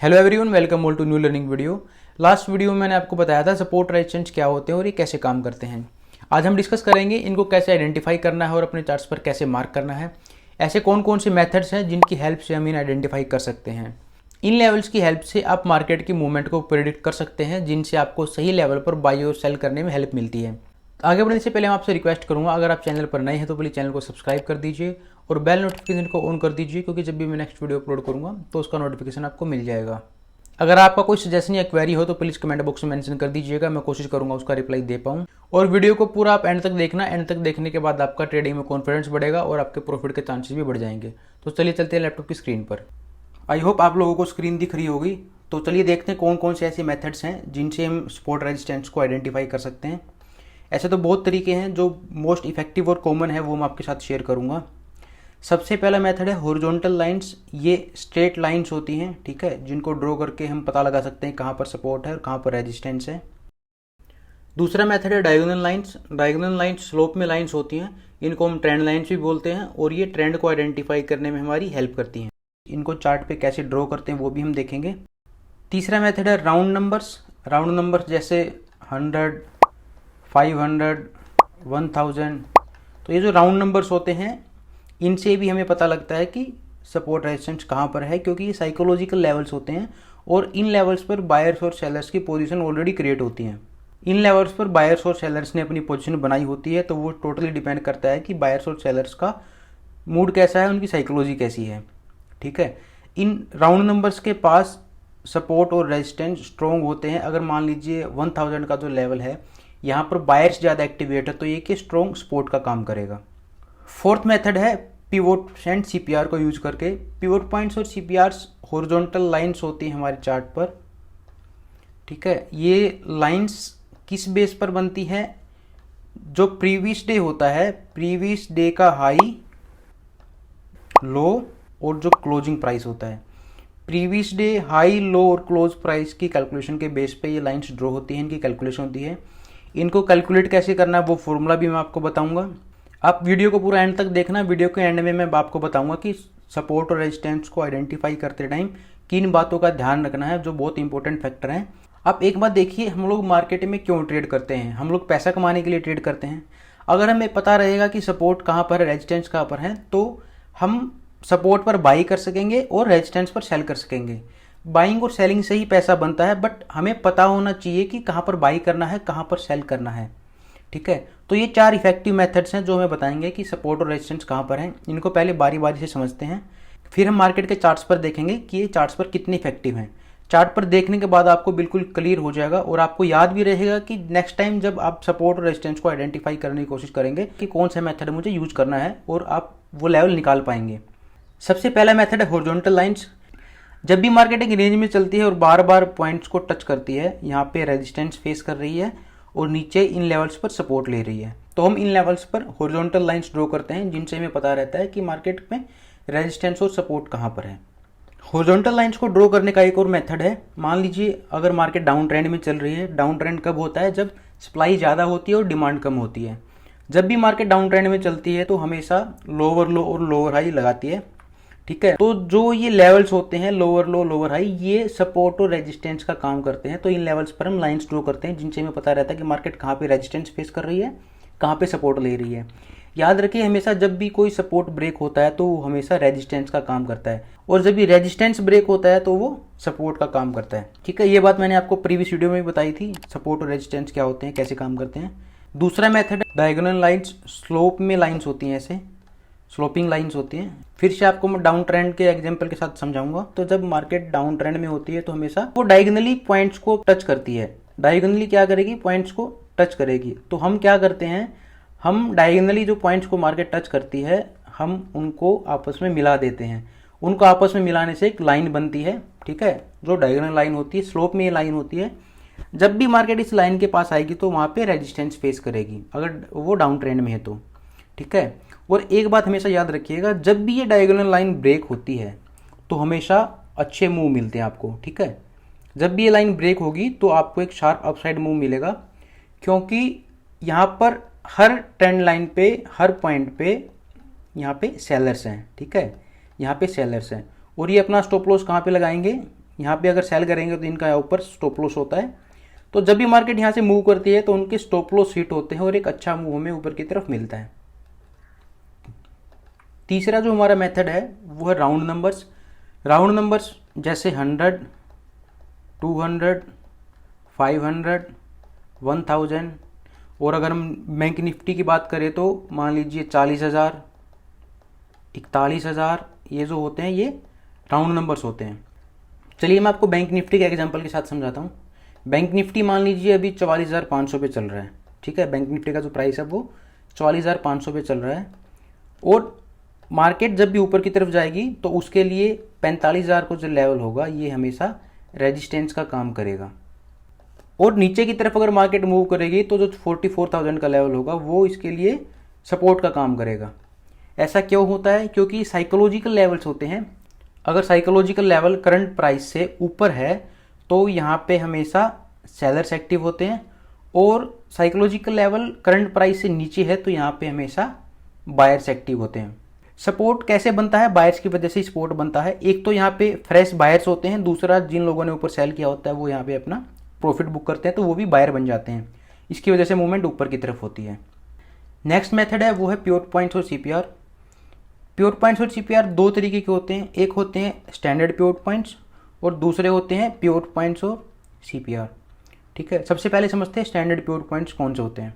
Hello everyone, welcome all to new learning video. Last video में मैंने आपको बताया था सपोर्ट रेजिस्टेंस क्या होते हैं और ये कैसे काम करते हैं। आज हम डिस्कस करेंगे इनको कैसे आइडेंटिफाई करना है और अपने चार्ट्स पर कैसे मार्क करना है। ऐसे कौन कौन से मेथड्स हैं जिनकी हेल्प से हम इन्हें आइडेंटिफाई कर सकते हैं। इन लेवल्स की हेल्प से आप मार्केट की मूवमेंट को प्रेडिक्ट कर सकते हैं, जिनसे आपको सही लेवल पर बाई और सेल करने में हेल्प मिलती है। आगे बढ़ने से पहले मैं आपसे रिक्वेस्ट करूंगा, अगर आप चैनल पर नए हैं तो प्लीज़ चैनल को सब्सक्राइब कर दीजिए और बेल नोटिफिकेशन को ऑन कर दीजिए, क्योंकि जब भी मैं नेक्स्ट वीडियो अपलोड करूंगा तो उसका नोटिफिकेशन आपको मिल जाएगा। अगर आपका कोई सजेशन या क्वेरी हो तो प्लीज़ कमेंट बॉक्स में मेंशन कर दीजिएगा, मैं कोशिश करूंगा उसका रिप्लाई दे पाऊँ। और वीडियो को पूरा आप एंड तक देखना, एंड तक देखने के बाद आपका ट्रेडिंग में कॉन्फिडेंस बढ़ेगा और आपके प्रॉफिट के चांसेस भी बढ़ जाएंगे। तो चलिए चलते हैं लैपटॉप की स्क्रीन पर। आई होप आप लोगों को स्क्रीन दिख रही होगी। तो चलिए देखते हैं कौन कौन से ऐसे मेथड्स हैं जिनसे हम सपोर्ट रेजिस्टेंस को आइडेंटिफाई कर सकते हैं। ऐसे तो बहुत तरीके हैं, जो मोस्ट इफेक्टिव और कॉमन है वो मैं आपके साथ शेयर करूंगा। सबसे पहला मेथड है हॉरिजॉन्टल लाइंस। ये स्ट्रेट लाइंस होती हैं, ठीक है, जिनको ड्रॉ करके हम पता लगा सकते हैं कहाँ पर सपोर्ट है और कहाँ पर रेजिस्टेंस है। दूसरा मेथड है diagonal lines. Diagonal lines slope में लाइंस होती हैं, इनको हम ट्रेंड लाइंस भी बोलते हैं और ये ट्रेंड को आइडेंटिफाई करने में हमारी हेल्प करती हैं। इनको चार्ट पे कैसे ड्रॉ करते हैं वो भी हम देखेंगे। तीसरा मेथड है राउंड नंबर्स। राउंड नंबर्स जैसे 100, 500, 1000। तो ये जो राउंड नंबर्स होते हैं इनसे भी हमें पता लगता है कि सपोर्ट रेजिस्टेंस कहाँ पर है, क्योंकि ये साइकोलॉजिकल लेवल्स होते हैं और इन लेवल्स पर बायर्स और सेलर्स की पोजीशन ऑलरेडी क्रिएट होती हैं। इन लेवल्स पर बायर्स और सेलर्स ने अपनी पोजीशन बनाई होती है, तो वो टोटली डिपेंड करता है कि बायर्स और सेलर्स का मूड कैसा है, उनकी साइकोलॉजी कैसी है, ठीक है। इन राउंड नंबर्स के पास सपोर्ट और रेजिस्टेंस स्ट्रॉन्ग होते हैं। अगर मान लीजिए 1000 का जो लेवल है यहाँ पर बायर्स ज़्यादा एक्टिवेट है तो ये कि स्ट्रॉन्ग सपोर्ट का काम करेगा। फोर्थ मेथड है पिवोट एंड सीपीआर को यूज करके। पिवोट पॉइंट्स और सीपीआर्स हॉरिजॉन्टल लाइंस होती हैं हमारे चार्ट पर, ठीक है। ये लाइंस किस बेस पर बनती है? जो प्रीवियस डे होता है, प्रीवियस डे का हाई, लो और जो क्लोजिंग प्राइस होता है, प्रीवियस डे हाई, लो और क्लोज प्राइस की कैलकुलेशन के बेस पे ये लाइंस ड्रॉ होती हैं, इनकी कैलकुलेशन होती है। इनको कैलकुलेट कैसे करना है वो फॉर्मूला भी मैं आपको बताऊंगा। आप वीडियो को पूरा एंड तक देखना। वीडियो के एंड में मैं आपको बताऊंगा कि सपोर्ट और रेजिस्टेंस को आइडेंटिफाई करते टाइम किन बातों का ध्यान रखना है, जो बहुत इंपॉर्टेंट फैक्टर हैं। आप एक बात देखिए, हम लोग मार्केट में क्यों ट्रेड करते हैं? हम लोग पैसा कमाने के लिए ट्रेड करते हैं। अगर हमें पता रहेगा कि सपोर्ट कहाँ पर है, रेजिस्टेंस कहाँ पर है, तो हम सपोर्ट पर बाई कर सकेंगे और रेजिस्टेंस पर सेल कर सकेंगे। बाइंग और सेलिंग से ही पैसा बनता है, बट हमें पता होना चाहिए कि कहाँ पर बाई करना है, कहाँ पर सेल करना है, ठीक है। तो ये 4 इफेक्टिव मेथड्स हैं जो हमें बताएंगे कि सपोर्ट और रेजिस्टेंस कहाँ पर हैं। इनको पहले बारी बारी से समझते हैं, फिर हम मार्केट के चार्ट्स पर देखेंगे कि ये चार्ट्स पर कितने इफेक्टिव हैं। चार्ट पर देखने के बाद आपको बिल्कुल क्लियर हो जाएगा और आपको याद भी रहेगा कि नेक्स्ट टाइम जब आप सपोर्ट और रेजिस्टेंस को आइडेंटिफाई करने की कोशिश करेंगे कि कौन सा मेथड मुझे यूज करना है, और आप वो लेवल निकाल पाएंगे। सबसे पहला मेथड है हॉरिजॉन्टल लाइंस। जब भी मार्केट एक रेंज में चलती है और बार बार पॉइंट्स को टच करती है, यहाँ पे रेजिस्टेंस फेस कर रही है और नीचे इन लेवल्स पर सपोर्ट ले रही है, तो हम इन लेवल्स पर हॉरिजॉन्टल लाइंस ड्रॉ करते हैं, जिनसे हमें पता रहता है कि मार्केट में रेजिस्टेंस और सपोर्ट कहाँ पर है। हॉरिजॉन्टल लाइंस को ड्रॉ करने का एक और मेथड है। मान लीजिए अगर मार्केट डाउन ट्रेंड में चल रही है। डाउन ट्रेंड कब होता है? जब सप्लाई ज़्यादा होती है और डिमांड कम होती है। जब भी मार्केट डाउन ट्रेंड में चलती है तो हमेशा लोअर लो और लोअर हाई लगाती है, ठीक है। तो जो ये लेवल्स होते हैं लोअर लो लोअर हाई, ये सपोर्ट और रेजिस्टेंस का काम करते हैं। तो इन लेवल्स पर हम लाइंस ड्रॉ करते हैं, जिनसे हमें पता रहता है कि मार्केट कहाँ पे रेजिस्टेंस फेस कर रही है, कहाँ पे सपोर्ट ले रही है। याद रखिए, हमेशा जब भी कोई सपोर्ट ब्रेक होता है तो वो हमेशा रेजिस्टेंस का काम करता है, और जब भी रेजिस्टेंस ब्रेक होता है तो वो सपोर्ट का काम करता है, ठीक है। ये बात मैंने आपको प्रीवियस वीडियो में भी बताई थी, सपोर्ट और रेजिस्टेंस क्या होते हैं, कैसे काम करते हैं। दूसरा मेथड है डायगोनल लाइंस। स्लोप में लाइंस होती हैं, ऐसे स्लोपिंग लाइंस होती हैं। फिर से आपको मैं डाउन ट्रेंड के एग्जांपल के साथ समझाऊंगा। तो जब मार्केट डाउन ट्रेंड में होती है तो हमेशा वो डायगोनली पॉइंट्स को टच करती है। डायगोनली क्या करेगी? पॉइंट्स को टच करेगी। तो हम क्या करते हैं, हम डायगोनली जो पॉइंट्स को मार्केट टच करती है, हम उनको आपस में मिला देते हैं। उनको आपस में मिलाने से एक लाइन बनती है, ठीक है, जो डायगोनल लाइन होती है। स्लोप में ये लाइन होती है। जब भी मार्केट इस लाइन के पास आएगी तो वहां पे रेजिस्टेंस फेस करेगी, अगर वो डाउन ट्रेंड में है तो, ठीक है। और एक बात हमेशा याद रखिएगा, जब भी ये डायगोनल लाइन ब्रेक होती है तो हमेशा अच्छे मूव मिलते हैं आपको, ठीक है। जब भी ये लाइन ब्रेक होगी तो आपको एक शार्प अपसाइड मूव मिलेगा, क्योंकि यहाँ पर हर ट्रेंड लाइन पे, हर पॉइंट पे यहाँ पे सेलर्स हैं, ठीक है, यहाँ पे सेलर्स हैं। और ये अपना स्टॉप लॉस कहाँ पे लगाएंगे? यहाँ पे अगर सेल करेंगे तो इनका ऊपर स्टॉप लॉस होता है। तो जब भी मार्केट यहाँ से मूव करती है तो उनके स्टॉप लॉस हिट होते हैं और एक अच्छा मूव हमें ऊपर की तरफ मिलता है। तीसरा जो हमारा मेथड है वो है राउंड नंबर्स। राउंड नंबर्स जैसे 100, 200, 500, 1000, और अगर हम बैंक निफ्टी की बात करें तो मान लीजिए 40,000, 41,000, ये जो होते हैं ये राउंड नंबर्स होते हैं। चलिए मैं आपको बैंक निफ्टी के एग्जांपल के साथ समझाता हूँ। बैंक निफ्टी मान लीजिए अभी 44,500 पे चल रहा है, ठीक है। बैंक निफ्टी का जो प्राइस है वो 44,500 पे चल रहा है, और मार्केट जब भी ऊपर की तरफ जाएगी तो उसके लिए 45,000 को जो लेवल होगा ये हमेशा रेजिस्टेंस का काम करेगा, और नीचे की तरफ अगर मार्केट मूव करेगी तो जो 44,000 का लेवल होगा वो इसके लिए सपोर्ट का काम करेगा। ऐसा क्यों होता है? क्योंकि साइकोलॉजिकल लेवल्स होते हैं। अगर साइकोलॉजिकल लेवल करंट प्राइस से ऊपर है तो यहाँ पे हमेशा सेलर्स एक्टिव होते हैं, और साइकोलॉजिकल लेवल करंट प्राइस से नीचे है तो यहाँ पे हमेशा बायर्स एक्टिव होते हैं। सपोर्ट कैसे बनता है? बायर्स की वजह से सपोर्ट बनता है। एक तो यहाँ पे फ्रेश बायर्स होते हैं, दूसरा जिन लोगों ने ऊपर सेल किया होता है वो यहाँ पे अपना प्रॉफिट बुक करते हैं तो वो भी बायर बन जाते हैं। इसकी वजह से मूवमेंट ऊपर की तरफ होती है। नेक्स्ट मेथड है वो है प्योर पॉइंट्स और सीपीआर। प्योर पॉइंट्स और सीपीआर दो तरीके के होते हैं, एक होते हैं स्टैंडर्ड प्योर पॉइंट्स और दूसरे होते हैं प्योर पॉइंट्स और सीपीआर, ठीक है। सबसे पहले समझते हैं स्टैंडर्ड प्योर पॉइंट्स कौन से होते हैं।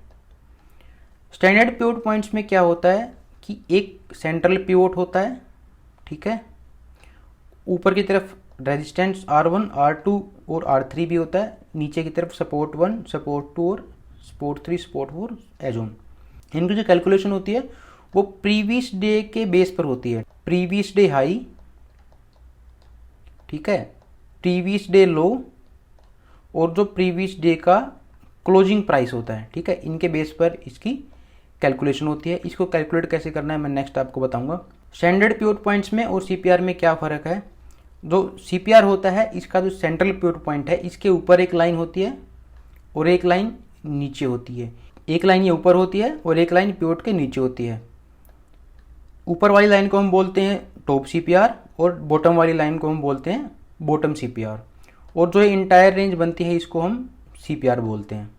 स्टैंडर्ड प्योर पॉइंट्स में क्या होता है कि एक सेंट्रल पिवोट होता है, ठीक है। ऊपर की तरफ रेजिस्टेंस R1, R2 और R3 भी होता है, नीचे की तरफ सपोर्ट 1, सपोर्ट 2 और सपोर्ट 3, सपोर्ट 4 एजोन। इनकी जो कैलकुलेशन होती है वो प्रीवियस डे के बेस पर होती है। प्रीवियस डे हाई, ठीक है, प्रीवियस डे लो, और जो प्रीवियस डे का क्लोजिंग प्राइस होता है, ठीक है, इनके बेस पर इसकी कैलकुलेशन होती है। इसको कैलकुलेट कैसे करना है मैं नेक्स्ट आपको बताऊंगा। स्टैंडर्ड प्योर पॉइंट्स में और सीपीआर में क्या फ़र्क है? जो सीपीआर होता है इसका जो सेंट्रल प्योर पॉइंट है इसके ऊपर एक लाइन होती है और एक लाइन नीचे होती है। एक लाइन ये ऊपर होती है और एक लाइन पिवोट के नीचे होती है। ऊपर वाली लाइन को हम बोलते हैं टॉप सीपीआर और बॉटम वाली लाइन को हम बोलते हैं बॉटम सीपीआर, और जो इंटायर रेंज बनती है इसको हम सीपीआर बोलते हैं।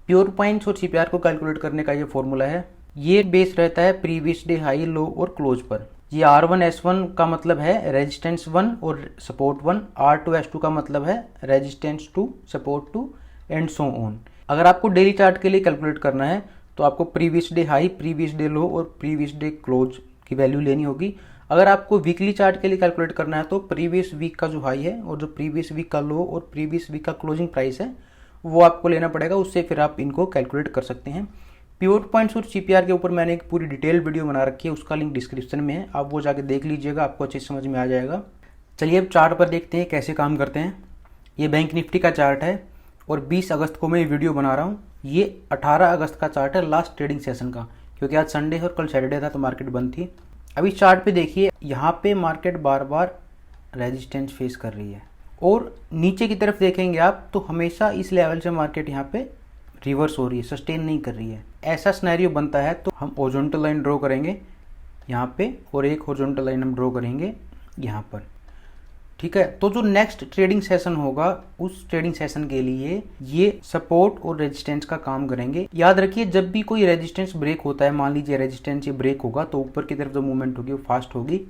प्योर पॉइंट्स और सीपीआर को कैलकुलेट करने का ये फॉर्मूला है। ये बेस रहता है प्रीवियस डे हाई, लो और क्लोज पर। ये R1 S1 का मतलब है रेजिस्टेंस 1 और सपोर्ट 1, R2 S2 का मतलब है resistance 2, support 2 and so on. अगर आपको डेली चार्ट के लिए कैलकुलेट करना है तो आपको previous day high, previous day लो और प्रीवियस डे क्लोज की वैल्यू लेनी होगी। अगर आपको वीकली चार्ट के लिए कैलकुलेट करना है तो प्रीवियस वीक का जो हाई है और जो प्रीवियस वीक का लो और प्रीवियस वीक का क्लोजिंग प्राइस है वो आपको लेना पड़ेगा, उससे फिर आप इनको कैलकुलेट कर सकते हैं। प्योर पॉइंट्स और सीपीआर के ऊपर मैंने एक पूरी डिटेल वीडियो बना रखी है, उसका लिंक डिस्क्रिप्शन में है, आप वो जाके देख लीजिएगा, आपको अच्छी समझ में आ जाएगा। चलिए अब चार्ट पर देखते हैं कैसे काम करते हैं। ये बैंक निफ्टी का चार्ट है और 20 अगस्त को मैं ये वीडियो बना रहा हूँ। ये 18 अगस्त का चार्ट है लास्ट ट्रेडिंग सेशन का, क्योंकि आज संडे है और कल सैटरडे था तो मार्केट बंद थी। अभी चार्ट पे देखिए, यहाँ पे मार्केट बार बार रेजिस्टेंस फेस कर रही है, और नीचे की तरफ देखेंगे आप तो हमेशा इस लेवल से मार्केट यहाँ पे रिवर्स हो रही है, सस्टेन नहीं कर रही है। ऐसा सिनेरियो बनता है तो हम हॉरिजॉन्टल लाइन ड्रॉ करेंगे यहाँ पे और एक हॉरिजॉन्टल लाइन हम ड्रॉ करेंगे यहाँ पर, ठीक है। तो जो नेक्स्ट ट्रेडिंग सेशन होगा उस ट्रेडिंग सेशन के लिए ये सपोर्ट और रेजिस्टेंस का काम करेंगे। याद रखिए जब भी कोई रेजिस्टेंस ब्रेक होता है, मान लीजिए रेजिस्टेंस ये ब्रेक होगा तो ऊपर की तरफ जो मूवमेंट होगी वो फास्ट होगी,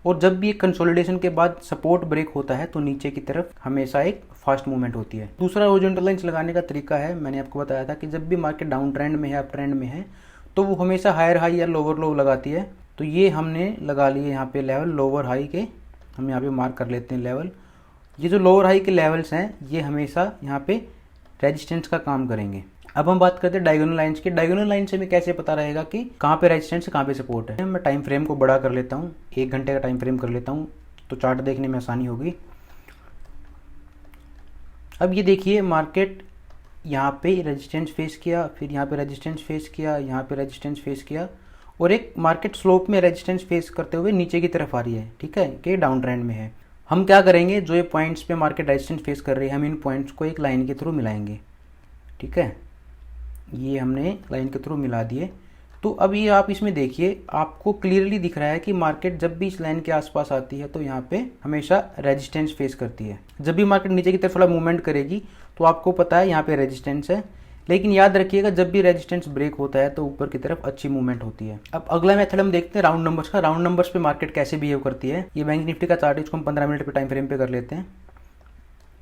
और जब भी एक कंसोलिडेशन के बाद सपोर्ट ब्रेक होता है तो नीचे की तरफ हमेशा एक फास्ट मूवमेंट होती है। दूसरा हॉरिजॉन्टल लाइंस लगाने का तरीका है, मैंने आपको बताया था कि जब भी मार्केट डाउन ट्रेंड में है, अप ट्रेंड में है, तो वो हमेशा हायर हाई या लोअर लो लगाती है। तो ये हमने लगा लिए यहाँ पे लेवल लोअर हाई के, हम यहाँ पे मार्क कर लेते हैं लेवल। ये जो लोअर हाई के लेवल्स हैं ये हमेशा यहाँ पे रेजिस्टेंस का काम करेंगे। अब हम बात करते हैं डायगोनल लाइंस की। डायगोनल लाइन से हमें कैसे पता रहेगा कि कहाँ पे रेजिस्टेंस है, कहाँ पे सपोर्ट है। मैं टाइम फ्रेम को बड़ा कर लेता हूँ, 1 घंटे का टाइम फ्रेम कर लेता हूँ तो चार्ट देखने में आसानी होगी। अब ये देखिए मार्केट यहाँ पे रेजिस्टेंस फेस किया, फिर यहाँ पे रेजिस्टेंस फेस किया, यहाँ पे रेजिस्टेंस फेस किया, और एक मार्केट स्लोप में रेजिस्टेंस फेस करते हुए नीचे की तरफ आ रही है, ठीक है, कि डाउन ट्रेंड में है। हम क्या करेंगे, जो ये पॉइंट्स पे मार्केट रेजिस्टेंस फेस कर रही है हम इन पॉइंट्स को एक लाइन के थ्रू मिलाएंगे, ठीक है। ये हमने लाइन के थ्रू मिला दिए। तो अभी आप इसमें देखिए, आपको क्लियरली दिख रहा है कि मार्केट जब भी इस लाइन के आसपास आती है तो यहाँ पे हमेशा रेजिस्टेंस फेस करती है। जब भी मार्केट नीचे की तरफ थोड़ा मूवमेंट करेगी तो आपको पता है यहाँ पे रेजिस्टेंस है, लेकिन याद रखिएगा जब भी रेजिस्टेंस ब्रेक होता है तो ऊपर की तरफ अच्छी मूवमेंट होती है। अब अगला मेथड हम देखते हैं राउंड नंबर्स का। राउंड नंबर्स पे मार्केट कैसे बिहेव करती है, ये बैंक निफ्टी का चार्ट है, इसको हम 15 मिनट पे टाइम फ्रेम पे कर लेते हैं।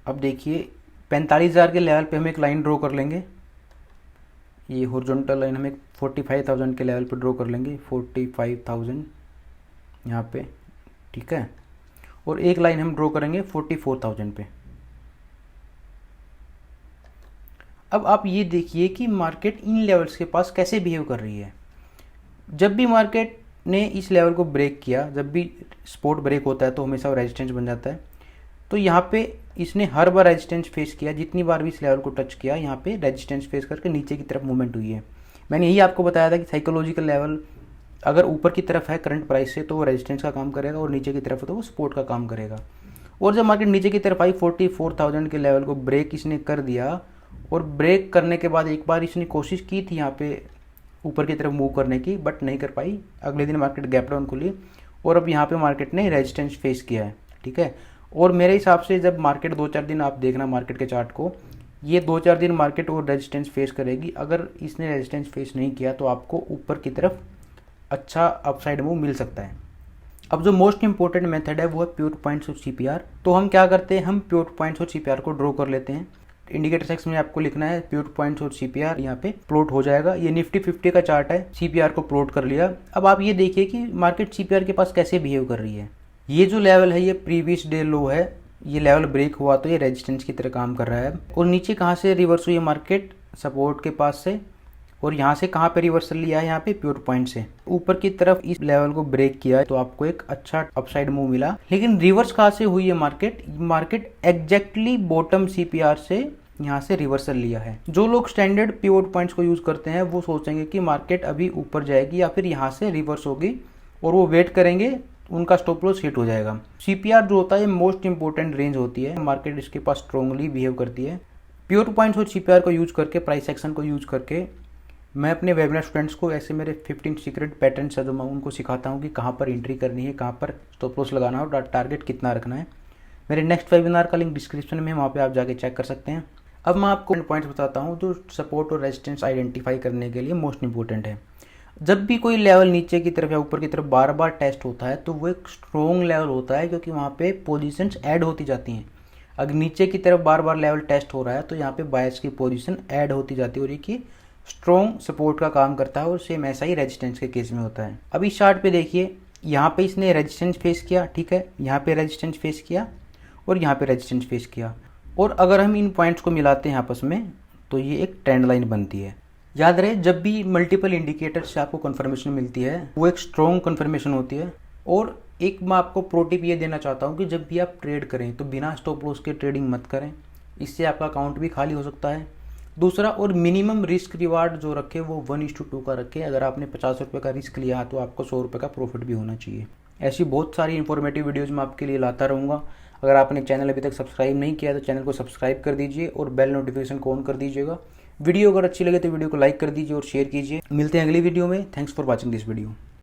अब देखिए 45,000 के लेवल पे हम एक लाइन ड्रॉ कर लेंगे, ये हॉरिजॉन्टल लाइन हम एक 45,000 के लेवल पे ड्रॉ कर लेंगे, 45,000 यहाँ पे, ठीक है। और एक लाइन हम ड्रॉ करेंगे 44,000 पे। अब आप ये देखिए कि मार्केट इन लेवल्स के पास कैसे बिहेव कर रही है। जब भी मार्केट ने इस लेवल को ब्रेक किया, जब भी स्पॉट ब्रेक होता है तो हमेशा वो रेजिस्टेंस बन जाता है। तो यहाँ पे इसने हर बार रेजिस्टेंस फेस किया, जितनी बार भी इस लेवल को टच किया यहाँ पे रेजिस्टेंस फेस करके नीचे की तरफ मूवमेंट हुई है। मैंने यही आपको बताया था कि साइकोलॉजिकल लेवल अगर ऊपर की तरफ है करंट प्राइस से तो वो रेजिस्टेंस का काम करेगा, और नीचे की तरफ है तो वो सपोर्ट का काम करेगा। और जब मार्केट नीचे की तरफ आई 44,000 के लेवल को ब्रेक इसने कर दिया, और ब्रेक करने के बाद एक बार इसने कोशिश की थी यहाँ पे ऊपर की तरफ मूव करने की, बट नहीं कर पाई। अगले दिन मार्केट गैप डाउन खुली और अब यहाँ पे मार्केट ने रेजिस्टेंस फेस किया है, ठीक है। और मेरे हिसाब से जब मार्केट 2-4 दिन आप देखना मार्केट के चार्ट को, ये 2-4 दिन मार्केट और रेजिस्टेंस फेस करेगी। अगर इसने रेजिस्टेंस फेस नहीं किया तो आपको ऊपर की तरफ अच्छा अपसाइड मूव मिल सकता है। अब जो मोस्ट इंपॉर्टेंट मेथड है वो है प्योर पॉइंट्स और सीपीआर। तो हम क्या करते हैं, हम प्योर पॉइंट्स और सीपीआर को ड्रॉ कर लेते हैं। इंडिकेटर सेक्शन में आपको लिखना है प्योर पॉइंट्स और सीपीआर, यहाँ पे प्लॉट हो जाएगा। ये निफ्टी 50 का चार्ट है, सीपीआर को प्लॉट कर लिया। अब आप ये देखिए कि मार्केट सीपीआर के पास कैसे बिहेव कर रही है। ये जो लेवल है ये प्रीवियस डे लो है, ये लेवल ब्रेक हुआ तो ये रेजिस्टेंस की तरह काम कर रहा है। और नीचे कहाँ से रिवर्स हुई है मार्केट, सपोर्ट के पास से, और यहाँ से कहाँ पे रिवर्सल लिया है, यहाँ पे प्योर पॉइंट से ऊपर की तरफ इस लेवल को ब्रेक किया है तो आपको एक अच्छा अपसाइड मूव मिला। लेकिन रिवर्स कहाँ से हुई है मार्केट एग्जैक्टली बॉटम सीपीआर से यहाँ से रिवर्सल लिया है। जो लोग स्टैंडर्ड पिवट पॉइंट्स को यूज करते हैं वो सोचेंगे कि मार्केट अभी ऊपर जाएगी या फिर यहाँ से रिवर्स होगी, और वो वेट करेंगे, उनका स्टॉप लॉस हिट हो जाएगा। सीपीआर जो होता है मोस्ट इंपॉर्टेंट रेंज होती है, मार्केट इसके पास स्ट्रांगली बिहेव करती है। प्योर पॉइंट्स और सीपीआर को यूज करके, प्राइस एक्शन को यूज करके मैं अपने वेबिनार स्टूडेंट्स को ऐसे मेरे 15 सीक्रेट पैटर्न्स है जो मैं उनको सिखाता हूँ कि कहाँ पर एंट्री करनी है, कहाँ पर स्टॉप लॉस लगाना है और टारगेट कितना रखना है। मेरे नेक्स्ट वेबिनार का लिंक डिस्क्रिप्शन में है, वहाँ पे आप जाके चेक कर सकते हैं। अब मैं आपको पॉइंट्स बताता हूँ जो सपोर्ट और रेजिस्टेंस आइडेंटिफाई करने के लिए मोस्ट इंपॉर्टेंट है। जब भी कोई लेवल नीचे की तरफ या ऊपर की तरफ बार बार टेस्ट होता है तो वो एक स्ट्रॉन्ग लेवल होता है, क्योंकि वहाँ पे पोजीशंस ऐड होती जाती हैं। अगर नीचे की तरफ बार बार लेवल टेस्ट हो रहा है तो यहाँ पे बायर्स की पोजीशन ऐड होती जाती है और ये स्ट्रॉन्ग सपोर्ट का काम करता है, और सेम ऐसा ही रेजिस्टेंस के केस में होता है। अभी चार्ट पे देखिए, यहाँ पे इसने रेजिस्टेंस फेस किया, ठीक है, यहाँ पे रेजिस्टेंस फेस किया और यहाँ पे रेजिस्टेंस फेस किया, और अगर हम इन पॉइंट्स को मिलाते हैं आपस में तो ये एक ट्रेंड लाइन बनती है। याद रहे, जब भी मल्टीपल इंडिकेटर से आपको कंफर्मेशन मिलती है वो एक स्ट्रॉन्ग कंफर्मेशन होती है। और एक मैं आपको प्रो टिप ये देना चाहता हूँ कि जब भी आप ट्रेड करें तो बिना स्टॉप लॉस के ट्रेडिंग मत करें, इससे आपका अकाउंट भी खाली हो सकता है। दूसरा, और मिनिमम रिस्क रिवार्ड जो रखे वो 1:2 का रखें। अगर आपने 50 रुपये का रिस्क लिया तो आपको 100 रुपये का प्रॉफिट भी होना चाहिए। ऐसी बहुत सारी इंफॉर्मेटिव वीडियोज़ मैं आपके लिए लाता रहूँगा। अगर आपने चैनल अभी तक सब्सक्राइब नहीं किया तो चैनल को सब्सक्राइब कर दीजिए और बेल नोटिफिकेशन को ऑन कर दीजिएगा। वीडियो अगर अच्छी लगे तो वीडियो को लाइक कर दीजिए और शेयर कीजिए। मिलते हैं अगली वीडियो में। Thanks for watching this video.